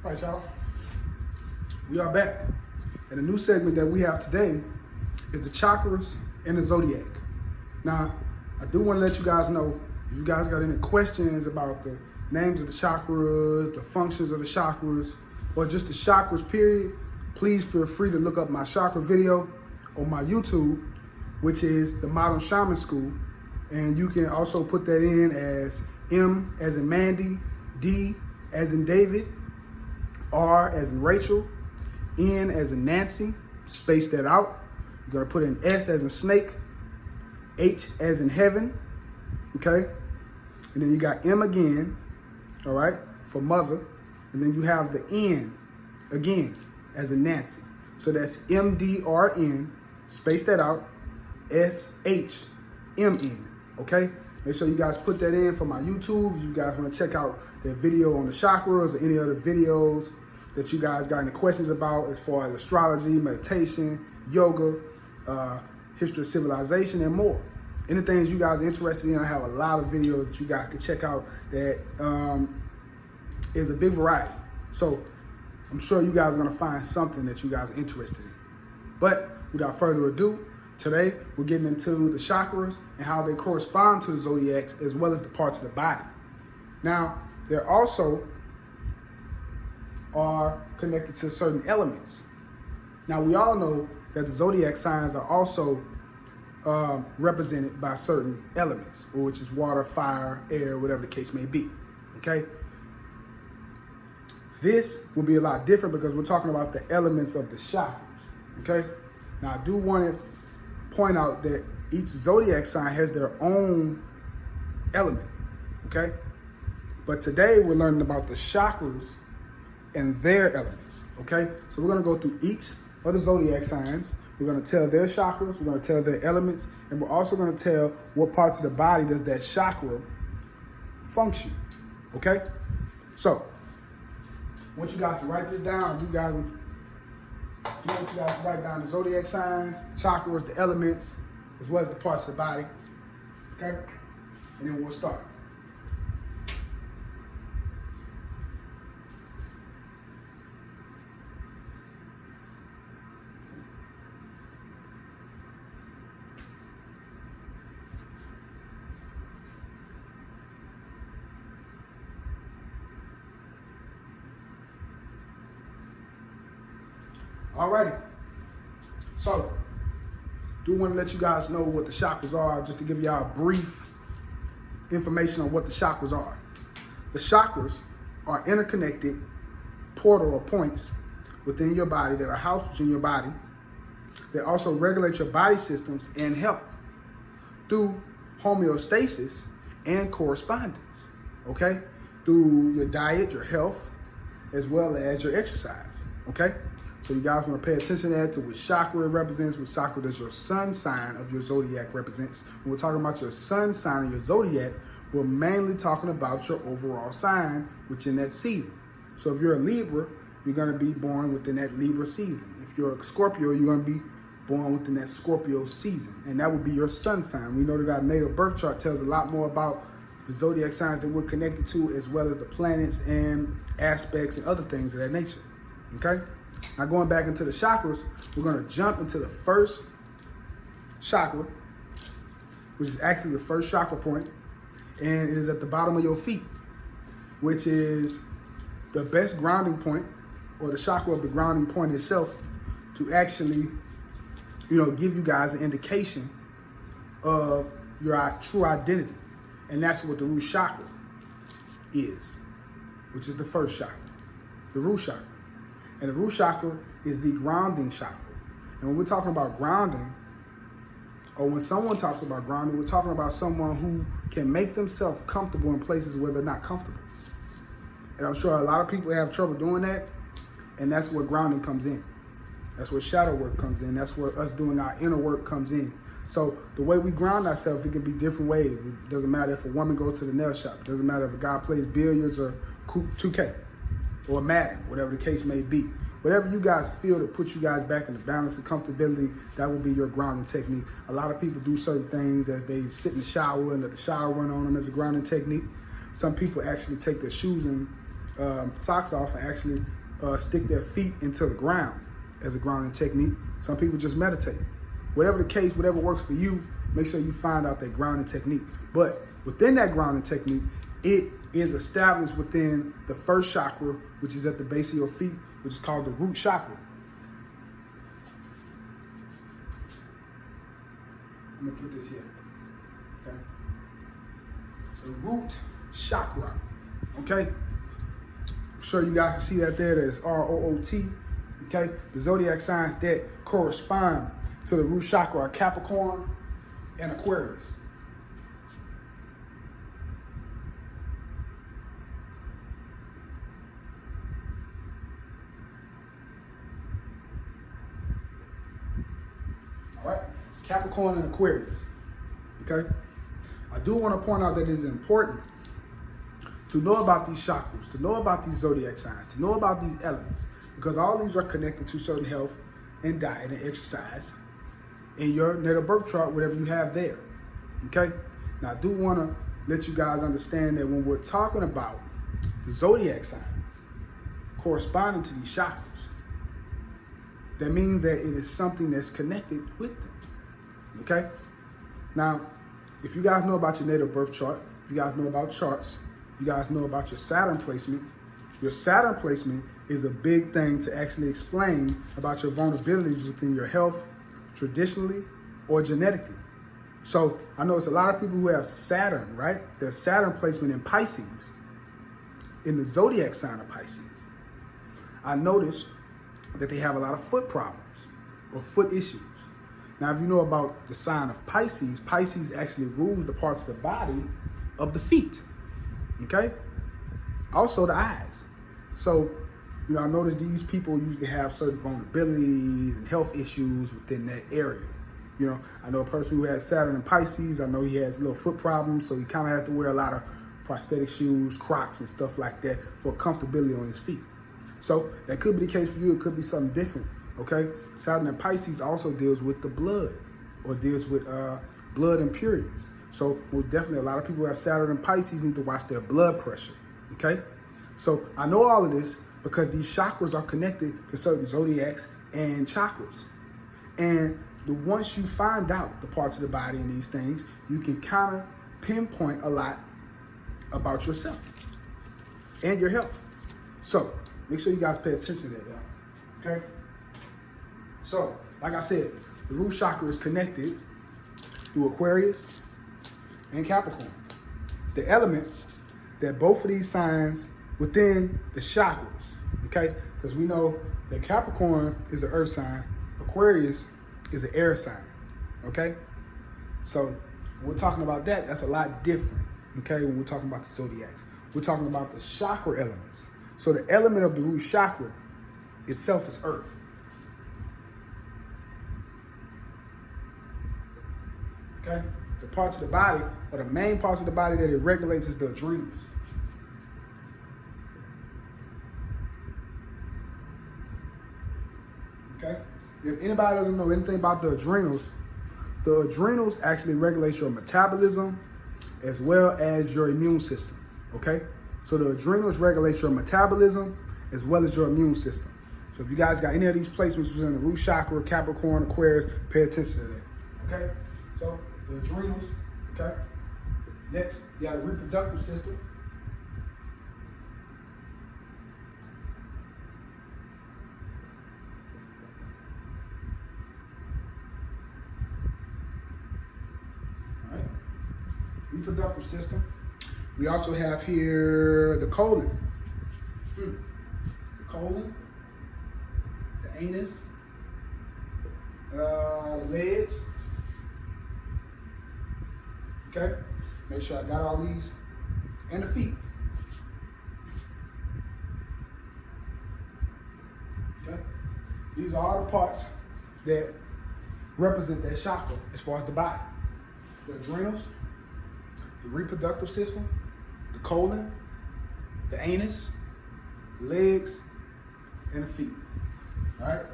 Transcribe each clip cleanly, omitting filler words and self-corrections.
All right, y'all. We are back. And the new segment that we have today is the Chakras and the Zodiac. Now, I do want to let you guys know, if you guys got any questions about the names of the chakras, the functions of the chakras, or just the chakras period, please feel free to look up my chakra video on my YouTube, which is the Modern Shaman School. And you can also put that in as M as in Mandy, D as in David, R as in Rachel, N as in Nancy, space that out. You're gonna put in S as in snake, H as in heaven, okay? And then you got M again, all right, for mother. And then you have the N again as in Nancy. So that's MDRN, space that out, SHMN, okay? Make sure you guys put that in for my YouTube. You guys wanna check out the video on the chakras or any other videos that you guys got any questions about as far as astrology, meditation, yoga, history of civilization, and more. Anything you guys are interested in, I have a lot of videos that you guys can check out that is a big variety. So I'm sure you guys are gonna find something that you guys are interested in. But without further ado, today we're getting into the chakras and how they correspond to the zodiacs as well as the parts of the body. Now, they're also are connected to certain elements. Now, we all know that the zodiac signs are also represented by certain elements, which is water, fire, air, whatever the case may be, okay? This will be a lot different because we're talking about the elements of the chakras, okay? Now, I do want to point out that each zodiac sign has their own element, okay? But today we're learning about the chakras and their elements, okay? So we're gonna go through each of the zodiac signs. We're gonna tell their chakras, we're gonna tell their elements, and we're also gonna tell what parts of the body does that chakra function, okay? So, I want you guys to write this down. You want you guys to write down the zodiac signs, chakras, the elements, as well as the parts of the body, okay? And then we'll start. Alrighty, so do want to let you guys know what the chakras are, just to give y'all a brief information on what the chakras are. The chakras are interconnected portal or points within your body that are housed in your body. They also regulate your body systems and health through homeostasis and correspondence, okay? Through your diet, your health, as well as your exercise, okay? So you guys want to pay attention to that, to which chakra it represents, which chakra does your sun sign of your zodiac represents. When we're talking about your sun sign of your zodiac, we're mainly talking about your overall sign within that season. So if you're a Libra, you're going to be born within that Libra season. If you're a Scorpio, you're going to be born within that Scorpio season. And that would be your sun sign. We know that our natal birth chart tells a lot more about the zodiac signs that we're connected to, as well as the planets and aspects and other things of that nature, okay? Now going back into the chakras, we're going to jump into the first chakra, which is actually the first chakra point, and it is at the bottom of your feet, which is the best grounding point, or the chakra of the grounding point itself, to actually, give you guys an indication of your true identity. And that's what the root chakra is, which is the first chakra, the root chakra. And the root chakra is the grounding chakra. And when we're talking about grounding, or when someone talks about grounding, we're talking about someone who can make themselves comfortable in places where they're not comfortable. And I'm sure a lot of people have trouble doing that, and that's where grounding comes in. That's where shadow work comes in. That's where us doing our inner work comes in. So the way we ground ourselves, it can be different ways. It doesn't matter if a woman goes to the nail shop. It doesn't matter if a guy plays billiards or 2K. Or Madden, whatever the case may be. Whatever you guys feel to put you guys back in the balance and comfortability, that will be your grounding technique. A lot of people do certain things as they sit in the shower and let the shower run on them as a grounding technique. Some people actually take their shoes and socks off and actually stick their feet into the ground as a grounding technique. Some people just meditate. Whatever the case, whatever works for you, make sure you find out that grounding technique. But within that grounding technique, it is established within the first chakra, which is at the base of your feet, which is called the root chakra. I'm gonna put this here. Okay. The root chakra. Okay. I'm sure you guys can see that there. There's R-O-O-T. Okay. The zodiac signs that correspond to the root chakra are Capricorn and Aquarius. All right. Capricorn and Aquarius. Okay. I do want to point out that it is important to know about these chakras, to know about these zodiac signs, to know about these elements, because all these are connected to certain health and diet and exercise in your natal birth chart, whatever you have there. Okay? Now, I do want to let you guys understand that when we're talking about the zodiac signs corresponding to these chakras, that means that it is something that's connected with them. Okay? Now, if you guys know about your natal birth chart, if you guys know about charts, you guys know about your Saturn placement. Your Saturn placement is a big thing to actually explain about your vulnerabilities within your health, traditionally or genetically. So I know it's a lot of people who have Saturn, right? Their Saturn placement in Pisces, in the zodiac sign of Pisces. I noticed that they have a lot of foot problems or foot issues. Now, if you know about the sign of Pisces, Pisces actually rules the parts of the body of the feet, okay? Also the eyes. So, I noticed these people usually have certain vulnerabilities and health issues within that area. I know a person who has Saturn and Pisces, I know he has little foot problems, so he kind of has to wear a lot of prosthetic shoes, Crocs, and stuff like that for comfortability on his feet. So that could be the case for you. It could be something different. Okay, Saturn and Pisces also deals with the blood, or deals with blood impurities. So most definitely, a lot of people who have Saturn and Pisces need to watch their blood pressure. Okay, so I know all of this because these chakras are connected to certain zodiacs and chakras. And once you find out the parts of the body and these things, you can kind of pinpoint a lot about yourself and your health. So make sure you guys pay attention to that, y'all. Okay. So, like I said, the root chakra is connected through Aquarius and Capricorn. The element that both of these signs within the chakras, okay? Because we know that Capricorn is an earth sign, Aquarius is an air sign, okay? So, when we're talking about that, that's a lot different, okay, when we're talking about the zodiacs. We're talking about the chakra elements. So, the element of the root chakra itself is earth. Okay? The parts of the body, or the main parts of the body that it regulates, is the adrenals. Okay? If anybody doesn't know anything about the adrenals actually regulate your metabolism as well as your immune system. Okay? So the adrenals regulate your metabolism as well as your immune system. So if you guys got any of these placements within the root chakra, Capricorn, Aquarius, pay attention to that. Okay? So the adrenals, okay? Next, you got the reproductive system. All right. Reproductive system. We also have here the colon. The colon, the anus, the legs. Okay, make sure I got all these, and the feet. Okay, these are all the parts that represent that chakra as far as the body. The adrenals, the reproductive system, the colon, the anus, the legs, and the feet. All right,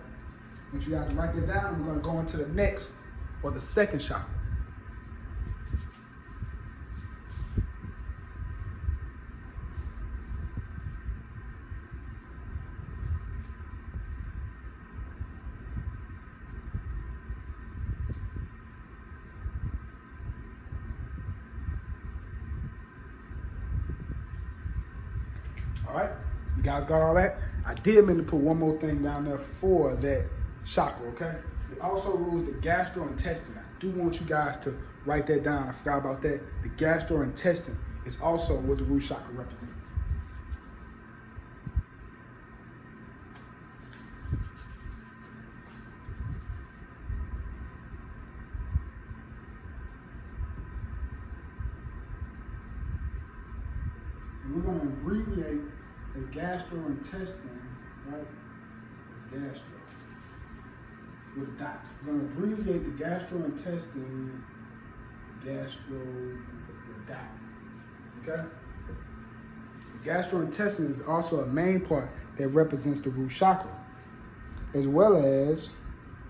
once you guys write that down, we're going to go into the next, or the second chakra. All right, you guys got all that? I did mean to put one more thing down there for that chakra, okay? It also rules the gastrointestinal. I do want you guys to write that down. I forgot about that. The gastrointestinal is also what the root chakra represents. And we're going to abbreviate the gastrointestinal, right? It's gastro. With a dot. We're going to abbreviate the gastrointestinal, gastro with a dot. Okay? The gastrointestinal is also a main part that represents the root chakra, as well as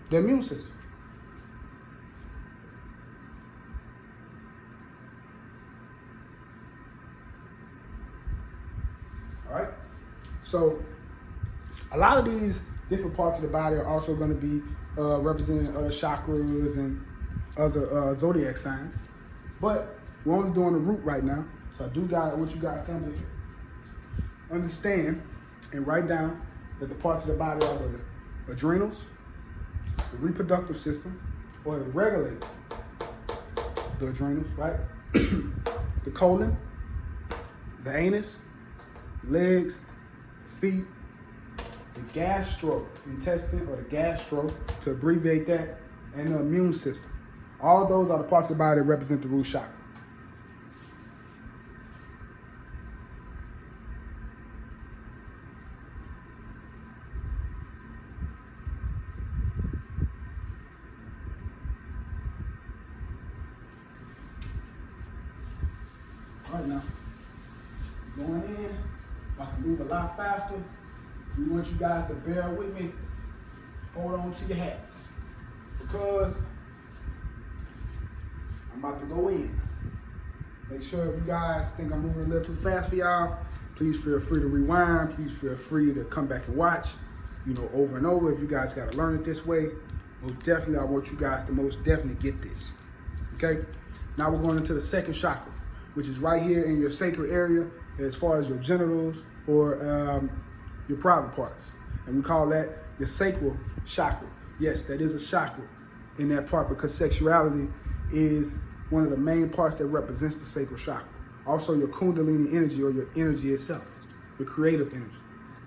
the immune system. All right? So, a lot of these different parts of the body are also going to be representing other chakras and other zodiac signs. But we're only doing the root right now. So I want you guys to understand and write down that the parts of the body are the adrenals, the reproductive system, or it regulates the adrenals, right? The colon, the anus, legs, feet, the gastrointestinal, or the gastro, to abbreviate that, and the immune system. All those are the parts of the body that represent the root chakra. All right, now, going in, about to move a lot faster. We want you guys to bear with me. Hold on to your hats, because I'm about to go in. Make sure if you guys think I'm moving a little too fast for y'all, please feel free to rewind. Please feel free to come back and watch, over and over. If you guys got to learn it this way, most definitely, I want you guys to most definitely get this. Okay? Now we're going into the second chakra, which is right here in your sacral area, as far as your genitals or your private parts. And we call that your sacral chakra. Yes, that is a chakra in that part, because sexuality is one of the main parts that represents the sacral chakra. Also your kundalini energy, or your energy itself, your creative energy.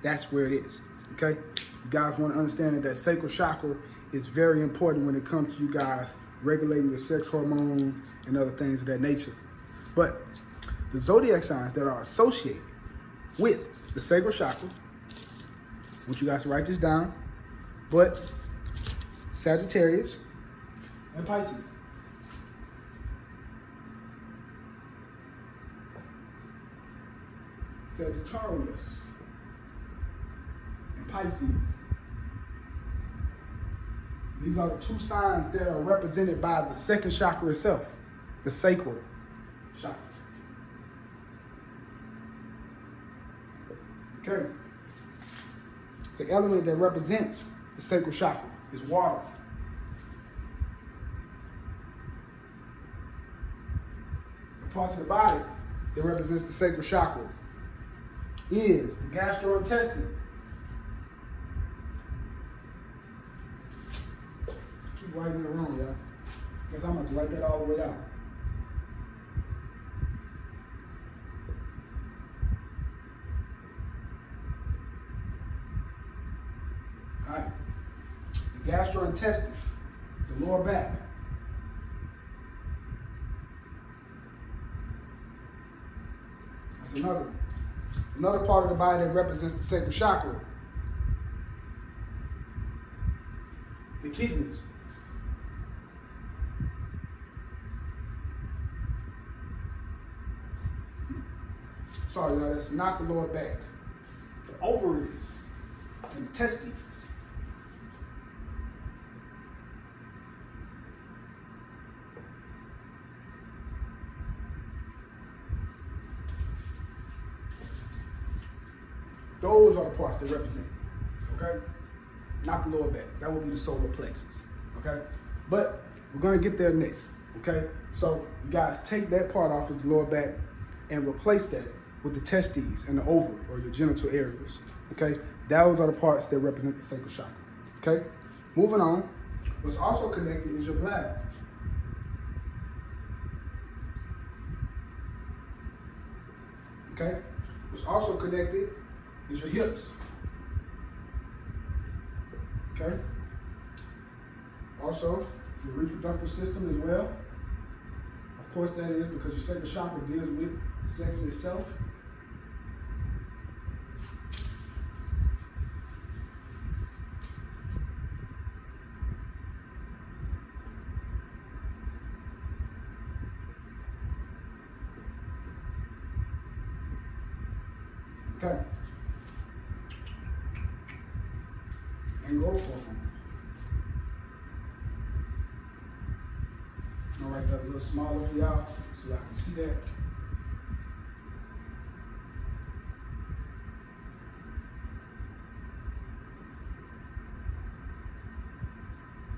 That's where it is, okay? You guys want to understand that sacral chakra is very important when it comes to you guys regulating your sex hormones and other things of that nature. But the zodiac signs that are associated with the sacral chakra, I want you guys to write this down, but Sagittarius and Pisces. Sagittarius and Pisces. These are the two signs that are represented by the second chakra itself, the sacral chakra. Okay. The element that represents the sacral chakra is water. The parts of the body that represents the sacral chakra is the gastrointestinal. Keep writing it wrong, y'all, because I'm going to write that all the way out. All right. The gastrointestinal, the lower back. That's another one. Another part of the body that represents the sacral chakra, the kidneys. Sorry, y'all, that's not the lower back. The ovaries and the testes. Those are the parts that represent, okay? Not the lower back. That would be the solar plexus, okay? But we're gonna get there next, okay? So you guys take that part off of the lower back and replace that with the testes and the ovary, or your genital areas. Okay, those are the parts that represent the sacral chakra. Okay, moving on. What's also connected is your bladder. Okay, what's also connected is your hips. Okay, also your reproductive system as well. Of course, that is because your sacral chakra deals with sex itself. Okay. And growth hormone. I'll write that a little smaller for y'all so y'all can see that.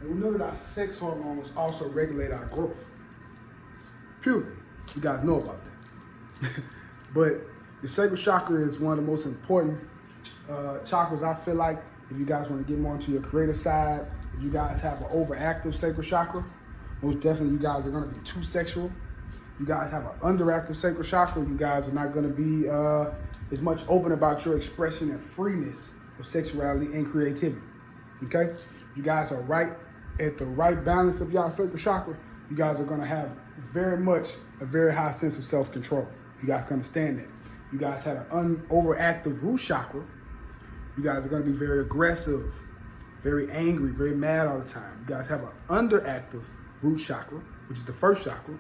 And we know that our sex hormones also regulate our growth. Puberty. You guys know about that. But the sacral chakra is one of the most important chakras, I feel like, if you guys want to get more into your creative side. If you guys have an overactive sacral chakra, most definitely you guys are going to be too sexual. You guys have an underactive sacral chakra, you guys are not going to be as much open about your expression and freeness of sexuality and creativity. Okay? You guys are right at the right balance of y'all sacral chakra. You guys are going to have very much a very high sense of self-control. If you guys can understand that. You guys have an overactive root chakra. You guys are going to be very aggressive, very angry, very mad all the time. You guys have an underactive root chakra, which is the first chakra.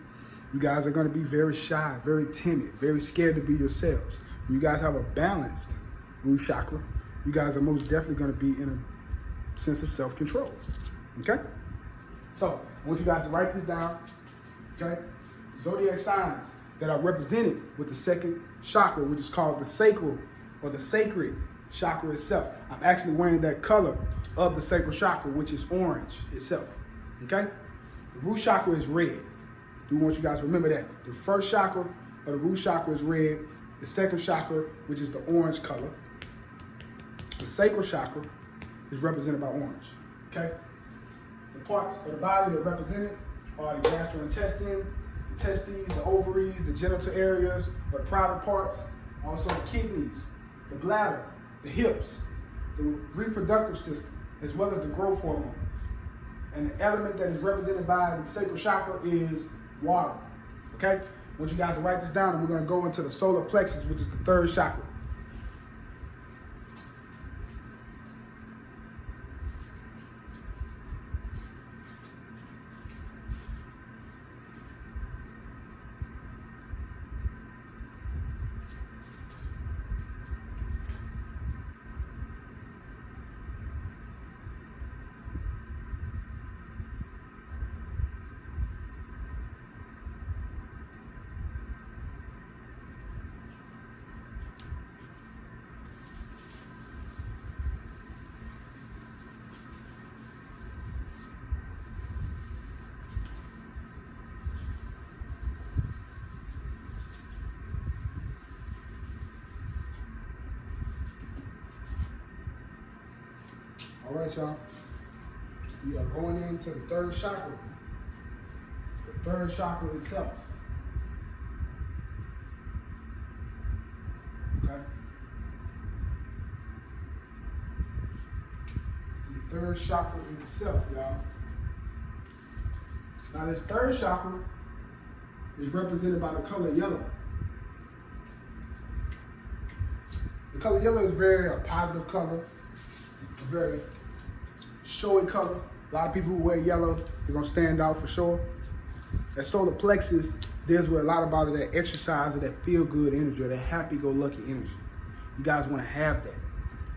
You guys are going to be very shy, very timid, very scared to be yourselves. You guys have a balanced root chakra. You guys are most definitely going to be in a sense of self-control. Okay? So, I want you guys to write this down. Okay? Zodiac signs that are represented with the second chakra, which is called the sacral or the sacred chakra itself. I'm actually wearing that color of the sacral chakra, which is orange itself. Okay? The root chakra is red. Do want you guys to remember that. The first chakra of the root chakra is red. The second chakra, which is the orange color. The sacral chakra is represented by orange. Okay? The parts of the body that represent it are the gastrointestine, the testes, the ovaries, the genital areas, or private parts, also the kidneys, the bladder, the hips, the reproductive system, as well as the growth hormones. And the element that is represented by the sacral chakra is water. Okay? I want you guys to write this down, and we're going to go into the solar plexus, which is the third chakra. All right, y'all. We are going into the third chakra. The third chakra itself. Okay? The third chakra itself, y'all. Now, this third chakra is represented by the color yellow. The color yellow is very a positive color, a very showy color. A lot of people who wear yellow, they're gonna stand out for sure. That solar plexus deals with a lot about that exercise or that feel-good energy or that happy-go-lucky energy. You guys wanna have that,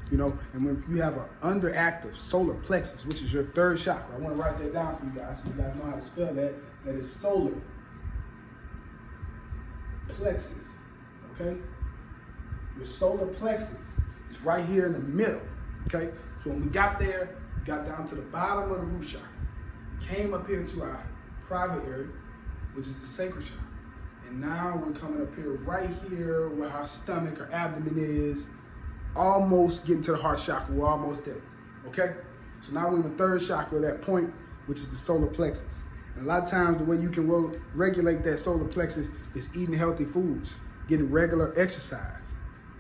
you know? And when you have an underactive solar plexus, which is your third chakra, I wanna write that down for you guys so you guys know how to spell that. That is solar plexus, okay? Your solar plexus is right here in the middle, okay? So when we got there, we got down to the bottom of the root chakra. We came up here to our private area, which is the sacral chakra. And now we're coming up here, right here, where our stomach or abdomen is, almost getting to the heart chakra. We're almost there, okay? So now we're in the third chakra, that point, which is the solar plexus. And a lot of times, the way you can regulate that solar plexus is eating healthy foods, getting regular exercise.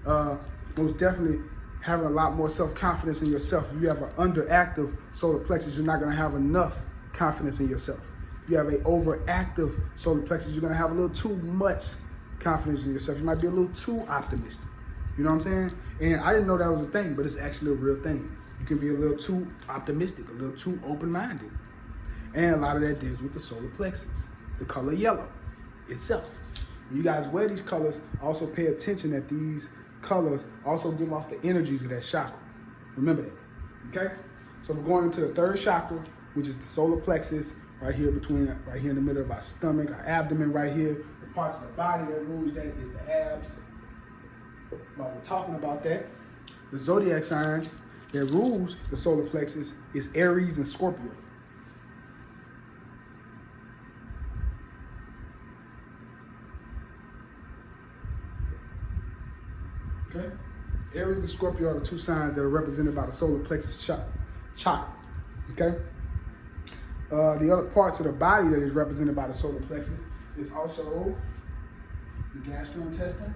Most definitely having a lot more self-confidence in yourself. If you have an underactive solar plexus, you're not gonna have enough confidence in yourself. If you have an overactive solar plexus, you're gonna have a little too much confidence in yourself. You might be a little too optimistic. You know what I'm saying? And I didn't know that was a thing, but it's actually a real thing. You can be a little too optimistic, a little too open-minded. And a lot of that deals with the solar plexus, the color yellow itself. When you guys wear these colors, also pay attention that these colors also give off the energies of that chakra. Remember that, okay? So we're going into the third chakra, which is the solar plexus, right here in the middle of our stomach, our abdomen right here. The parts of the body that rules that is the abs. While we're talking about that, the zodiac sign that rules the solar plexus is Aries and Scorpio. Okay? Aries and Scorpio are the two signs that are represented by the solar plexus chakra. Okay? The other parts of the body that is represented by the solar plexus is also the gastrointestinal,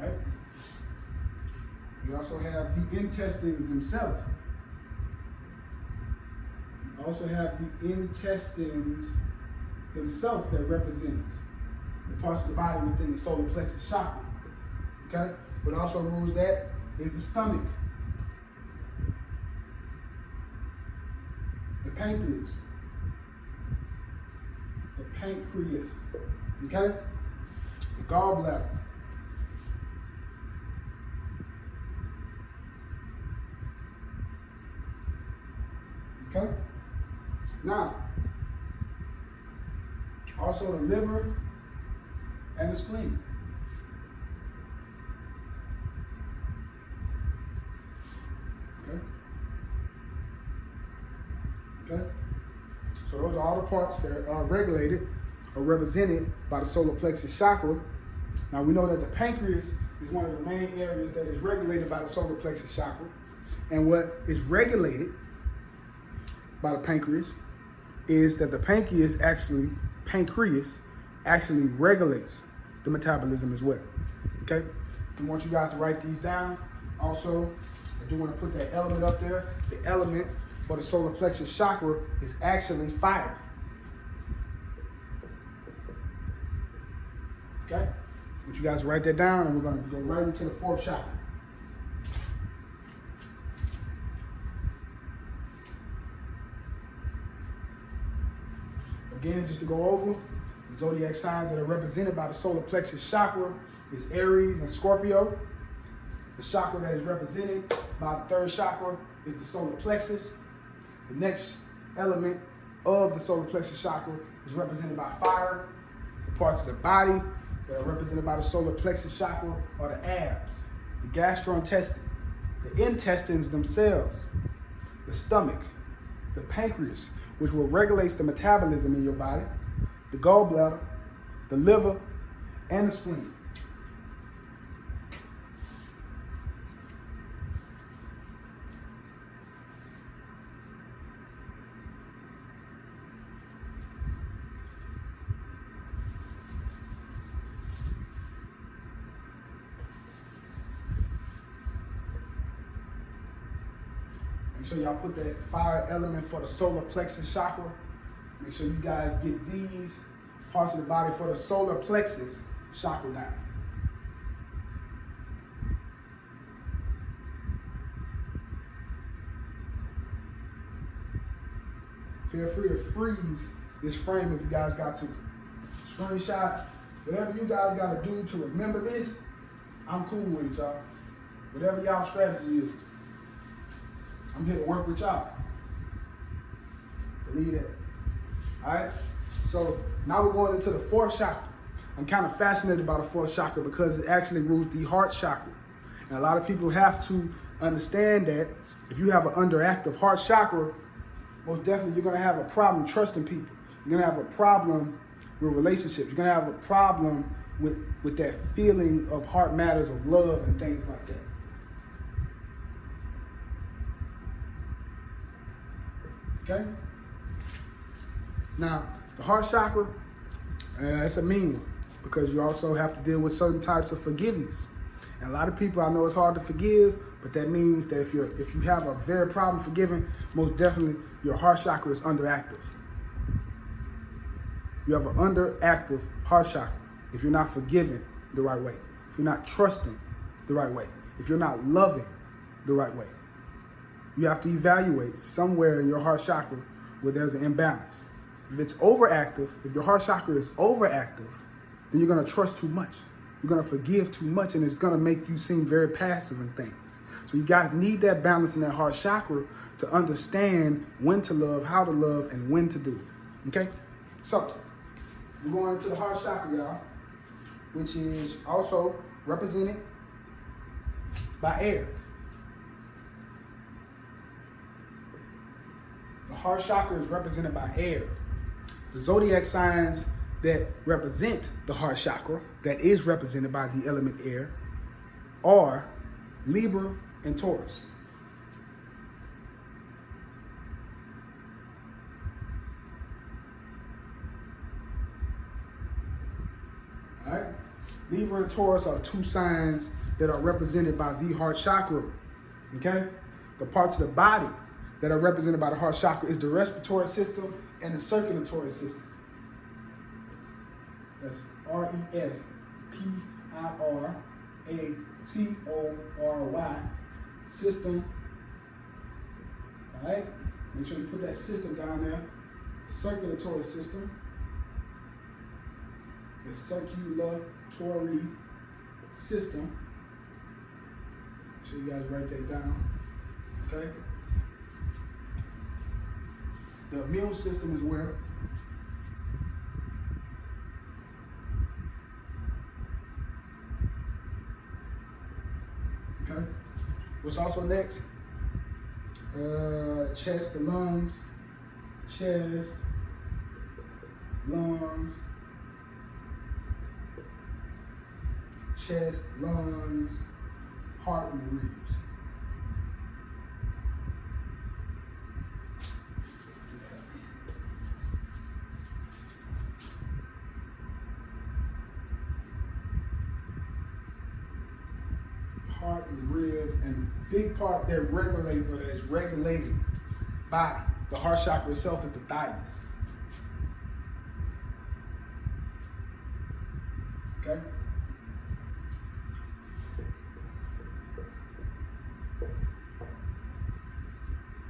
right? We also have the intestines themselves. That represents the parts of the body within the solar plexus chakra. Okay? What also rules that is the stomach, the pancreas, okay? The gallbladder, okay? Now, also the liver and the spleen. Okay? So those are all the parts that are regulated or represented by the solar plexus chakra. Now we know that the pancreas is one of the main areas that is regulated by the solar plexus chakra. And what is regulated by the pancreas is that the pancreas actually regulates the metabolism as well. Okay? I want you guys to write these down. Also, I do want to put that element up there. The element for the solar plexus chakra is actually fire. Okay? I want you guys to write that down, and we're going to go right into the fourth chakra. Again, just to go over, the zodiac signs that are represented by the solar plexus chakra is Aries and Scorpio. The chakra that is represented by the third chakra is the solar plexus. The next element of the solar plexus chakra is represented by fire. The parts of the body that are represented by the solar plexus chakra are the abs, the gastrointestinal, the intestines themselves, the stomach, the pancreas, which will regulate the metabolism in your body, the gallbladder, the liver, and the spleen. Make sure y'all put that fire element for the solar plexus chakra. Make sure you guys get these parts of the body for the solar plexus chakra down. Feel free to freeze this frame if you guys got to. Screenshot, whatever you guys got to do to remember this, I'm cool with it, y'all. Whatever y'all strategy is. I'm here to work with y'all. Believe that. All right? So now we're going into the fourth chakra. I'm kind of fascinated by the fourth chakra because it actually rules the heart chakra. And a lot of people have to understand that if you have an underactive heart chakra, most definitely you're going to have a problem trusting people. You're going to have a problem with relationships. You're going to have a problem with that feeling of heart matters, of love and things like that. Okay? Now, the heart chakra, it's a mean one because you also have to deal with certain types of forgiveness. And a lot of people, I know it's hard to forgive, but that means that if you have a very problem forgiving, most definitely your heart chakra is underactive. You have an underactive heart chakra if you're not forgiving the right way, if you're not trusting the right way, if you're not loving the right way. You have to evaluate somewhere in your heart chakra where there's an imbalance. If it's overactive, if your heart chakra is overactive, then you're going to trust too much. You're going to forgive too much, and it's going to make you seem very passive in things. So you guys need that balance in that heart chakra to understand when to love, how to love, and when to do it. Okay? So, we're going into the heart chakra, y'all, which is also represented by air. The heart chakra is represented by air. The zodiac signs that represent the heart chakra, that is represented by the element air, are Libra and Taurus. All right? Libra and Taurus are two signs that are represented by the heart chakra. Okay? The parts of the body that are represented by the heart chakra is the respiratory system and the circulatory system. That's R-E-S-P-I-R-A-T-O-R-Y, system. All right? Make sure you put that system down there. The circulatory system. The circulatory system. Make sure you guys write that down. Okay? The immune system is where? Okay. What's also next? Chest, the lungs. Chest, lungs. Chest, lungs, heart, and ribs. Heart and rib, and the big part that regulates, or that is regulated by the heart chakra itself, is the thymus. Okay?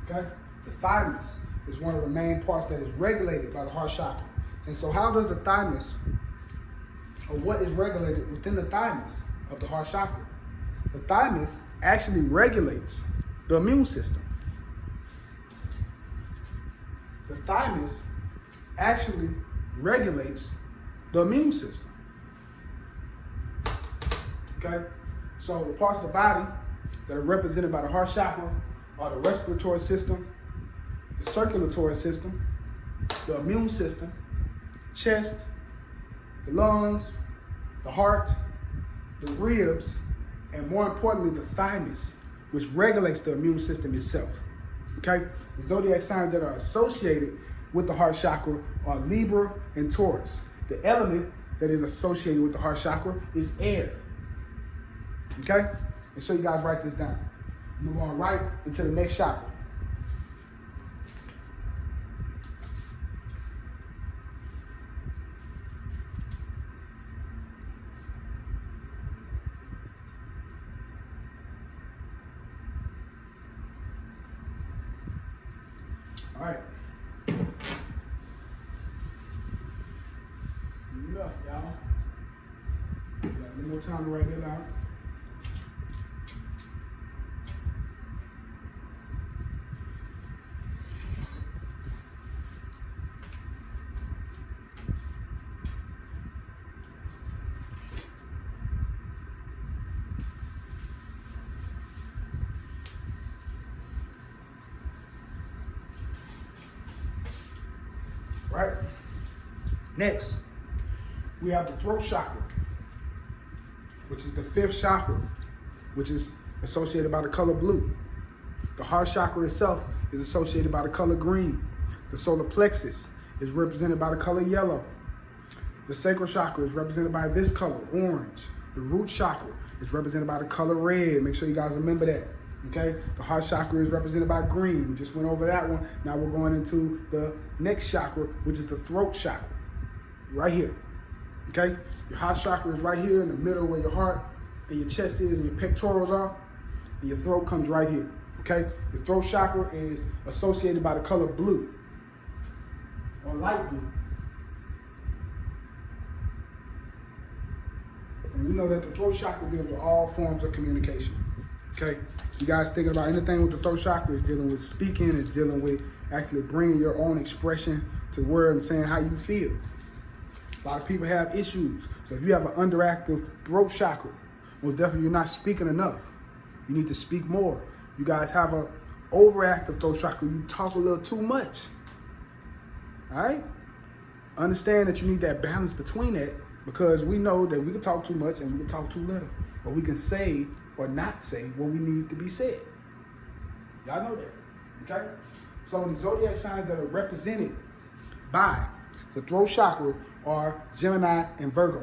Okay? The thymus is one of the main parts that is regulated by the heart chakra. And so how does the thymus, or what is regulated within the thymus of the heart chakra? The thymus actually regulates the immune system. The thymus actually regulates the immune system. Okay? So the parts of the body that are represented by the heart chakra are the respiratory system, the circulatory system, the immune system, chest, the lungs, the heart, the ribs, and more importantly, the thymus, which regulates the immune system itself. Okay? The zodiac signs that are associated with the heart chakra are Libra and Taurus. The element that is associated with the heart chakra is air. Okay? Make sure you guys write this down. Move on right into the next chakra. All right. Enough, y'all. Got a little more time to write that out. right? Next, we have the throat chakra, which is the 5th chakra, which is associated by the color blue. The heart chakra itself is associated by the color green. The solar plexus is represented by the color yellow. The sacral chakra is represented by this color, orange. The root chakra is represented by the color red. Make sure you guys remember that, okay? The heart chakra is represented by green. We just went over that one. Now we're going into the next chakra, which is the throat chakra, right here, okay? Your heart chakra is right here in the middle where your heart and your chest is and your pectorals are, and your throat comes right here, okay? Your throat chakra is associated by the color blue or light blue. And we know that the throat chakra deals with all forms of communication, okay? You guys thinking about anything with the throat chakra is dealing with speaking, it's dealing with actually bringing your own expression to the word and saying how you feel. A lot of people have issues. So if you have an underactive throat chakra, most definitely you're not speaking enough. You need to speak more. You guys have an overactive throat chakra, you talk a little too much, all right? Understand that you need that balance between that, because we know that we can talk too much and we can talk too little. Or we can say or not say what we need to be said. Y'all know that, okay? So the zodiac signs that are represented by the throat chakra are Gemini and Virgo.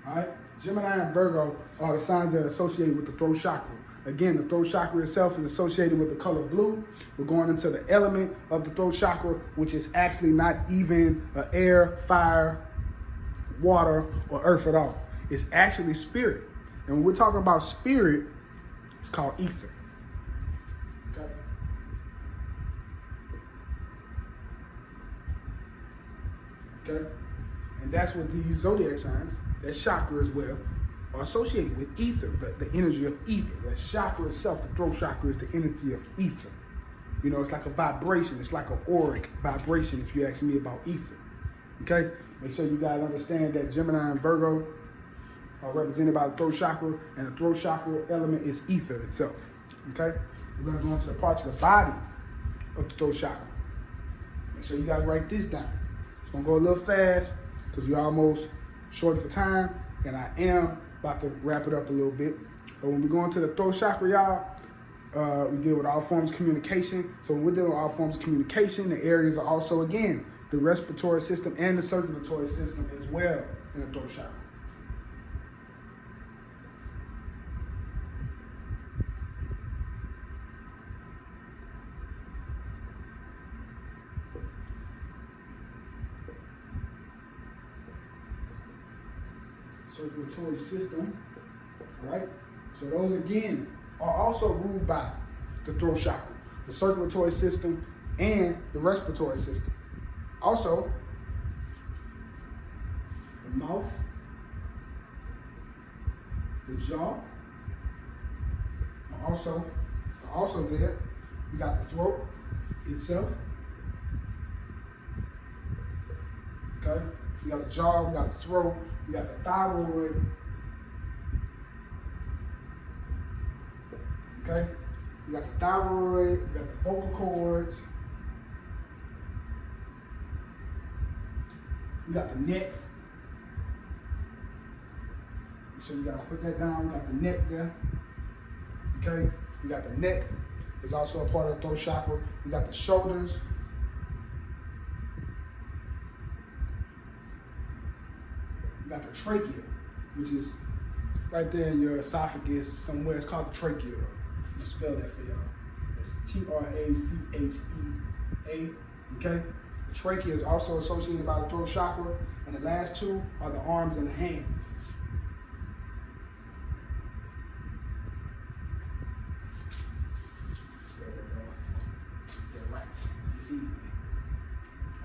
All right? Gemini and Virgo are the signs that are associated with the throat chakra. Again, the throat chakra itself is associated with the color blue. We're going into the element of the throat chakra, which is actually not even air, fire, water, or earth at all. It's actually spirit. And when we're talking about spirit, it's called ether. Okay? Okay? And that's what these zodiac signs, that chakra as well, are associated with ether, the energy of ether. That chakra itself, the throat chakra, is the energy of ether. You know, it's like a vibration. It's like an auric vibration, if you ask me about ether. Okay? Make sure you guys understand that Gemini and Virgo are represented by the throat chakra, and the throat chakra element is ether itself. Okay? We're going to go into the parts of the body of the throat chakra. Make sure you guys write this down. It's going to go a little fast because we're almost short for time, and I am about to wrap it up a little bit. But when we go into the throat chakra, y'all, we deal with all forms of communication. So when we're dealing with all forms of communication, the areas are also, again, the respiratory system and the circulatory system as well in the throat chakra. Circulatory system, all right? So those, again, are also ruled by the throat chakra, the circulatory system and the respiratory system. Also, the mouth, the jaw, are also there. We got the throat itself, okay? We got the jaw, we got the throat, we got the thyroid, okay? We got the thyroid, we got the vocal cords, we got the neck. So you gotta put that down. We got the neck there, okay? We got the neck, is also a part of the throat chakra. We got the shoulders. You got the trachea, which is right there in your esophagus somewhere. It's called the trachea. I'm gonna spell that for y'all. It's Trachea, okay? The trachea is also associated by the throat chakra, and the last two are the arms and the hands.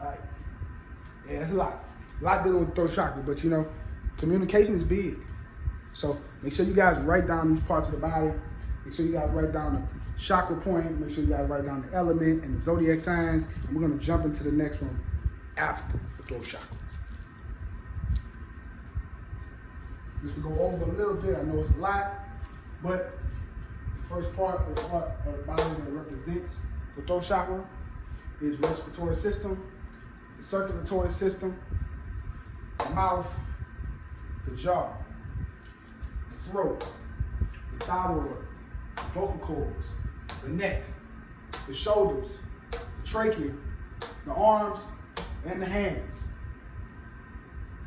All right. Yeah, that's a lot. A lot dealing with the throat chakra, but you know, communication is big. So make sure you guys write down these parts of the body. Make sure you guys write down the chakra point. Make sure you guys write down the element and the zodiac signs. And we're going to jump into the next one after the throat chakra. Just to go over a little bit, I know it's a lot, but the first part of the body that represents the throat chakra is respiratory system, the circulatory system, the mouth, the jaw, the throat, the thyroid, the vocal cords, the neck, the shoulders, the trachea, the arms, and the hands.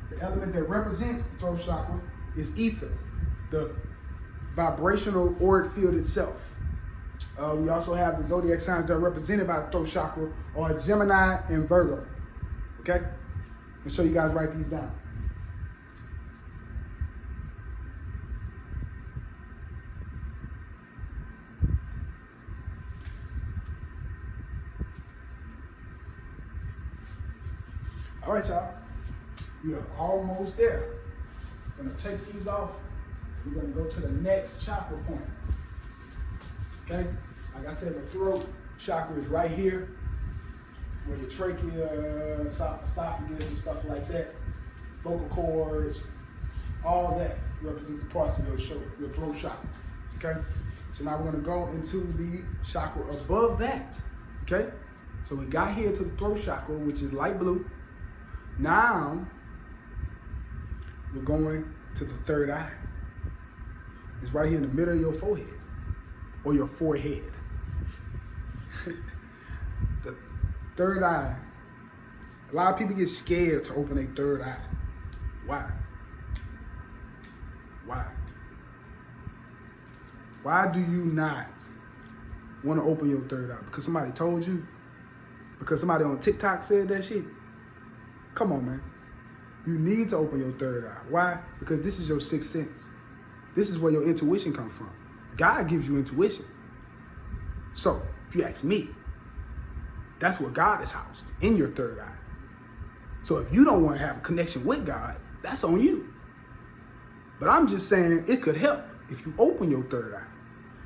The element that represents the throat chakra is ether, the vibrational auric field itself. We also have the zodiac signs that are represented by the throat chakra are Gemini and Virgo. Okay? I'll show you guys write these down. All right, y'all. We are almost there. I'm gonna take these off. We're gonna go to the next chakra point. Okay? Like I said, the throat chakra is right here, where your trachea, esophagus, and stuff like that, vocal cords, all that represents the parts of your throat chakra. Okay? So now we're gonna go into the chakra above that. Okay? So we got here to the throat chakra, which is light blue. Now, we're going to the third eye. It's right here in the middle of your forehead, or your forehead. The third eye. A lot of people get scared to open a third eye. Why? Why? Why do you not want to open your third eye? Because somebody told you? Because somebody on TikTok said that shit? Come on, man. You need to open your third eye. Why? Because this is your sixth sense. This is where your intuition comes from. God gives you intuition. So, if you ask me, that's where God is housed, in your third eye. So if you don't want to have a connection with God, that's on you. But I'm just saying it could help if you open your third eye,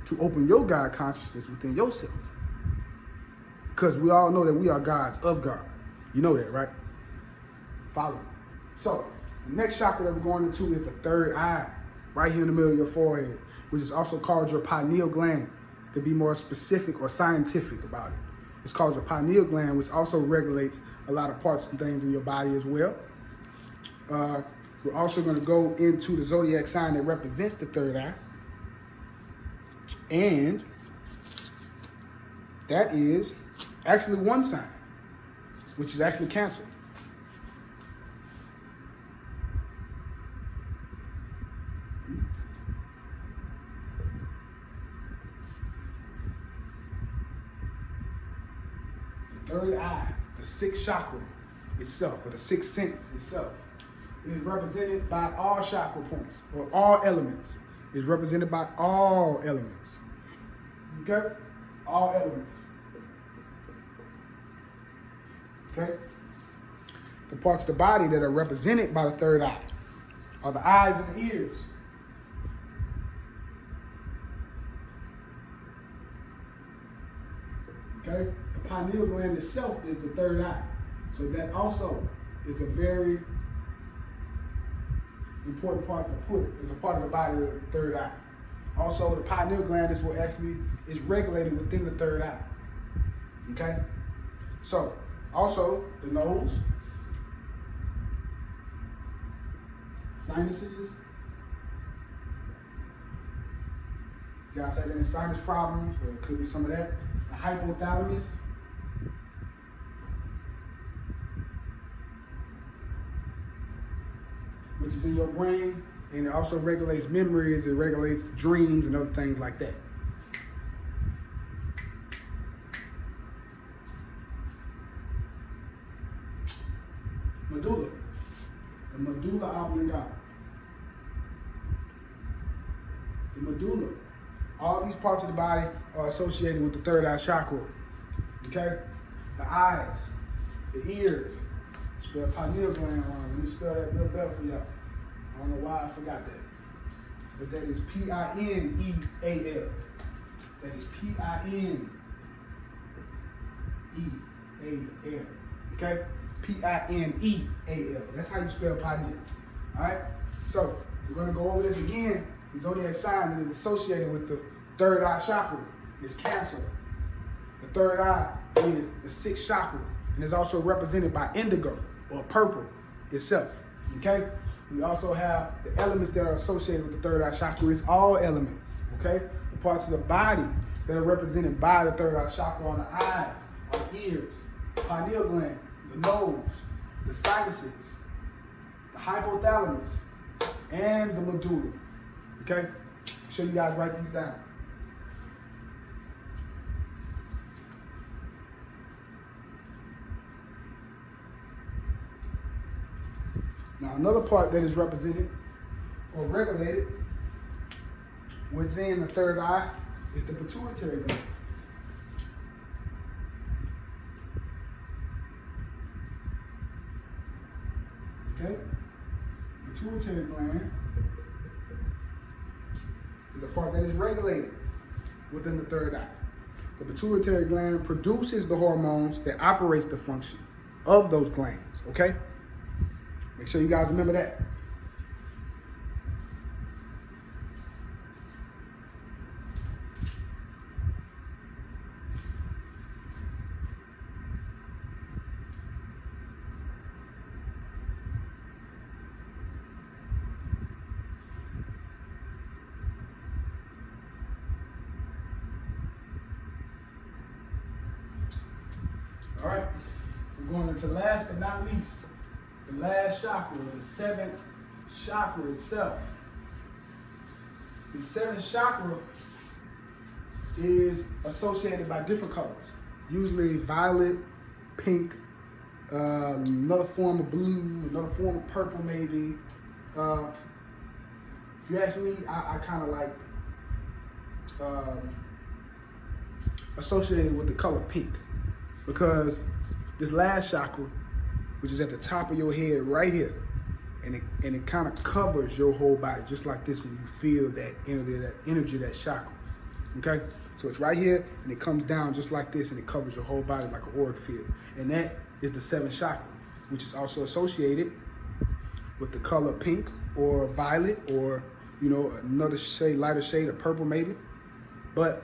to open your God consciousness within yourself. Because we all know that we are gods of God. You know that, right? Follow me. So, the next chakra that we're going into is the third eye, right here in the middle of your forehead, which is also called your pineal gland, to be more specific or scientific about it. It's called your pineal gland, which also regulates a lot of parts and things in your body as well. We're also going to go into the zodiac sign that represents the third eye. And that is actually one sign, which is actually Cancer. Third eye, the sixth chakra itself, or the sixth sense itself, is represented by all chakra points, or all elements. It's represented by all elements. Okay? All elements. Okay? The parts of the body that are represented by the third eye are the eyes and the ears. Okay? The pineal gland itself is the third eye. So that also is a very important part to put. It's a part of the body of the third eye. Also, the pineal gland is what actually is regulated within the third eye. Okay? So, also the nose, sinuses. You guys have any sinus problems, or it could be some of that. The hypothalamus. Which is in your brain, and it also regulates memories, it regulates dreams and other things like that. Medulla, the medulla oblongata. The medulla. All these parts of the body are associated with the third eye chakra. Okay? The eyes, the ears. Spell pineal gland wrong. Let me spell that a little better for y'all. I don't know why I forgot that. But that is P-I-N-E-A-L. That is P-I-N-E-A-L. Okay? P-I-N-E-A-L. That's how you spell pineal. Alright? So, We're going to go over this again. The zodiac sign that is associated with the third eye chakra is Cancer. The third eye is the sixth chakra and is also represented by indigo or purple itself. Okay? We also have the elements that are associated with the third eye chakra. It's all elements. Okay? The parts of the body that are represented by the third eye chakra are the eyes, are the ears, the pineal gland, the nose, the sinuses, the hypothalamus, and the medulla. Okay? I'll show you guys write these down. Now, another part that is represented or regulated within the third eye is the pituitary gland. Okay? Pituitary gland is a part that is regulated within the third eye. The pituitary gland produces the hormones that operates the function of those glands. Okay? Make sure you guys remember that. All right, we're going into last but not least, the last chakra, the seventh chakra itself. The seventh chakra is associated by different colors, usually violet, pink, another form of blue, another form of purple maybe. If you ask me, I kind of like associated with the color pink, because this last chakra, which is at the top of your head right here, and it kind of covers your whole body, just like this when you feel that energy, that chakra. Okay? So it's right here, and it comes down just like this, and it covers your whole body like an auric field. And that is the seventh chakra, which is also associated with the color pink or violet, or, you know, another shade, lighter shade of purple maybe. But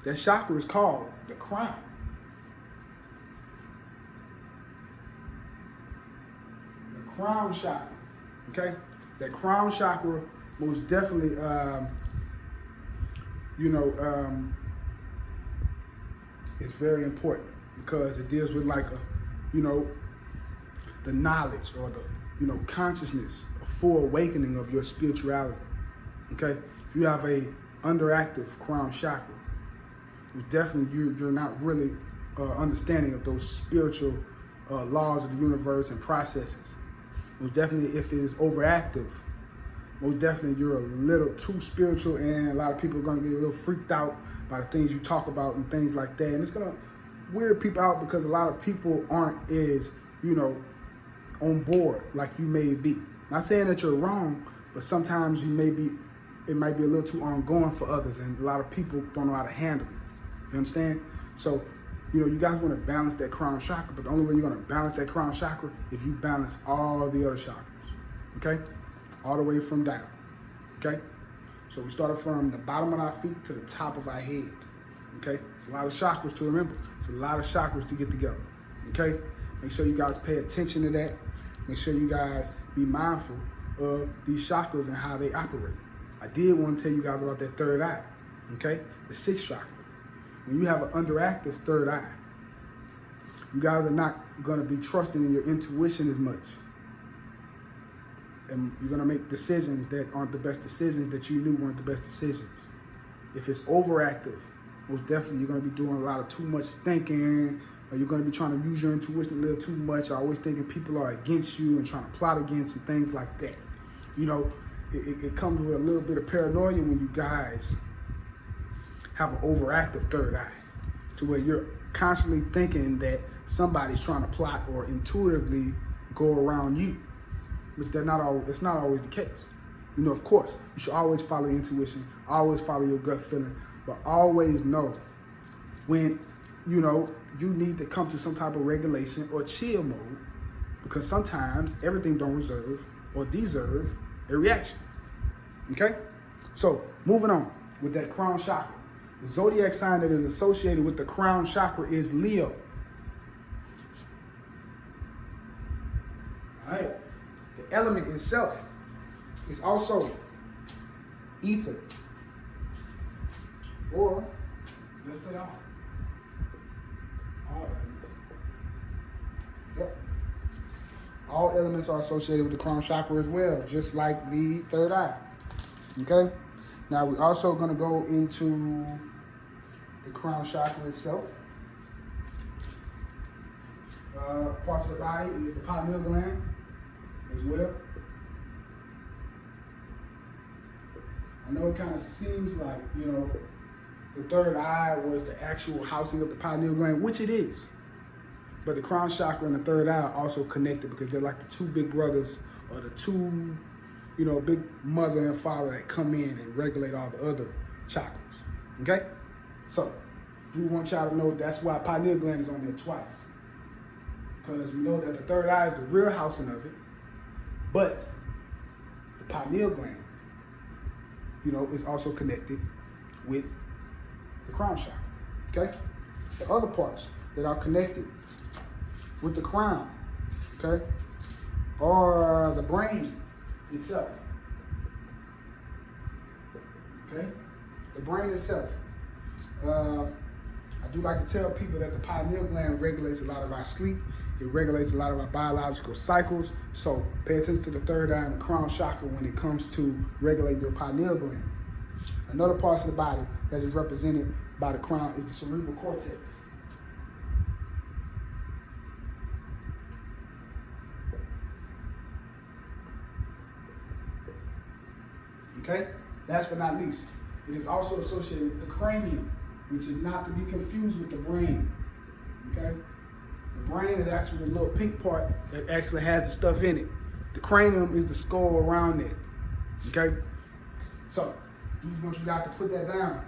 that chakra is called the crown. Crown chakra, okay? That crown chakra most definitely, is very important, because it deals with like the knowledge or the, consciousness, a full awakening of your spirituality, okay? If you have a underactive crown chakra, definitely you're not really understanding of those spiritual laws of the universe and processes. Most definitely, if it is overactive, most definitely you're a little too spiritual, and a lot of people are going to get a little freaked out by the things you talk about and things like that. And it's going to weird people out, because a lot of people aren't as, on board like you may be. Not saying that you're wrong, but sometimes it might be a little too ongoing for others, and a lot of people don't know how to handle it. You understand? So, you guys want to balance that crown chakra, but the only way you're going to balance that crown chakra is if you balance all the other chakras, okay? All the way from down, okay? So we started from the bottom of our feet to the top of our head, okay? It's a lot of chakras to remember. It's a lot of chakras to get together, okay? Make sure you guys pay attention to that. Make sure you guys be mindful of these chakras and how they operate. I did want to tell you guys about that third eye, okay? The sixth chakra. When you have an underactive third eye, you guys are not going to be trusting in your intuition as much. And you're going to make decisions that aren't the best decisions, that you knew weren't the best decisions. If it's overactive, most definitely you're going to be doing a lot of too much thinking, or you're going to be trying to use your intuition a little too much, or always thinking people are against you and trying to plot against and things like that. It comes with a little bit of paranoia when you guys have an overactive third eye, to where you're constantly thinking that somebody's trying to plot or intuitively go around you, which it's not always the case. Of course, you should always follow your intuition, always follow your gut feeling, but always know when, you need to come to some type of regulation or chill mode, because sometimes everything don't reserve or deserve a reaction, Okay? So, moving on with that crown chakra. The zodiac sign that is associated with the crown chakra is Leo. All right? The element itself is also ether. Or, let's say all. All elements. Yep. All elements are associated with the crown chakra as well, just like the third eye. Okay? Now we're also going to go into the crown chakra itself. Parts of the body is the pineal gland as well. I know it kind of seems like, you know, the third eye was the actual housing of the pineal gland, which it is. But the crown chakra and the third eye are also connected because they're like the two big brothers or the two, you know, big mother and father that come in and regulate all the other chakras. Okay? So, we want y'all to know that's why pineal gland is on there twice. Because we know that the third eye is the real housing of it, but the pineal gland, you know, is also connected with the crown chakra. Okay? The other parts that are connected with the crown, okay, are the brain itself. Okay? The brain itself. I do like to tell people that the pineal gland regulates a lot of our sleep. It regulates a lot of our biological cycles. So pay attention to the third eye and the crown chakra when it comes to regulating your pineal gland. Another part of the body that is represented by the crown is the cerebral cortex. Okay? Last but not least, it is also associated with the cranium, which is not to be confused with the brain. Okay? The brain is actually the little pink part that actually has the stuff in it. The cranium is the skull around it. Okay? So, I just want you guys to put that down.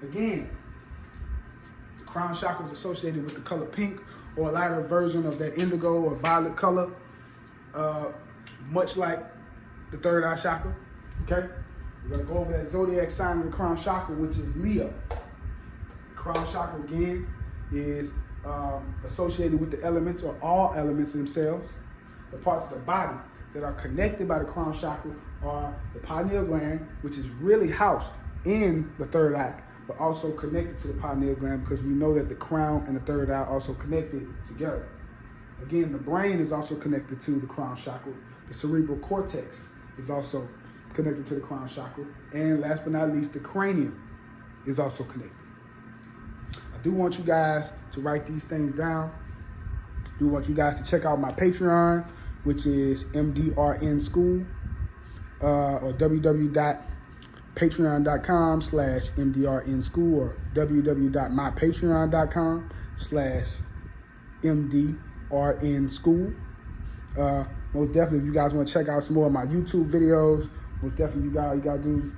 Again, the crown chakra is associated with the color pink or a lighter version of that indigo or violet color, much like the third eye chakra. Okay? We're going to go over that zodiac sign of the crown chakra, which is Leo. The crown chakra, again, is associated with the elements or all elements themselves. The parts of the body that are connected by the crown chakra are the pineal gland, which is really housed in the third eye, but also connected to the pineal gland because we know that the crown and the third eye are also connected together. Again, the brain is also connected to the crown chakra. The cerebral cortex is also connected to the crown chakra. And last but not least, the cranium is also connected. I do want you guys to write these things down. I do want you guys to check out my Patreon, which is MDRN School, or www.patreon.com/MDRN School, or www.mypatreon.com/MDRN School. Most definitely, if you guys want to check out some more of my YouTube videos, most definitely you gotta do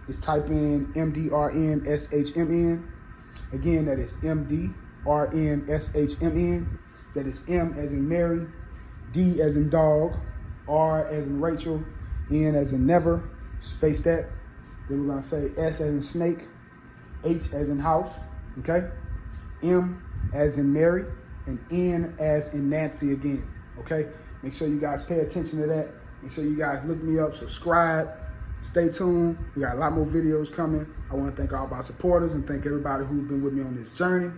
is type in MDRN-SHMN. Again, that is MDRN-SHMN. That is M as in Mary, D as in dog, R as in Rachel, N as in never, space that. Then we're gonna say S as in snake, H as in house, okay? M as in Mary, and N as in Nancy again, okay? Make sure you guys pay attention to that. Make sure you guys look me up, subscribe, stay tuned. We got a lot more videos coming. I want to thank all my supporters and thank everybody who's been with me on this journey.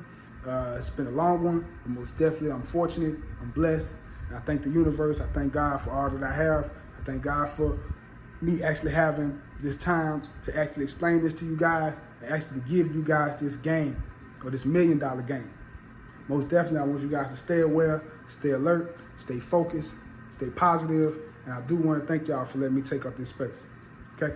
It's been a long one, but most definitely I'm fortunate, I'm blessed, and I thank the universe. I thank God for all that I have. I thank God for me actually having this time to actually explain this to you guys and actually give you guys this game, or this $1 million game. Most definitely, I want you guys to stay aware, stay alert, stay focused, stay positive, and I do want to thank y'all for letting me take up this space. Okay?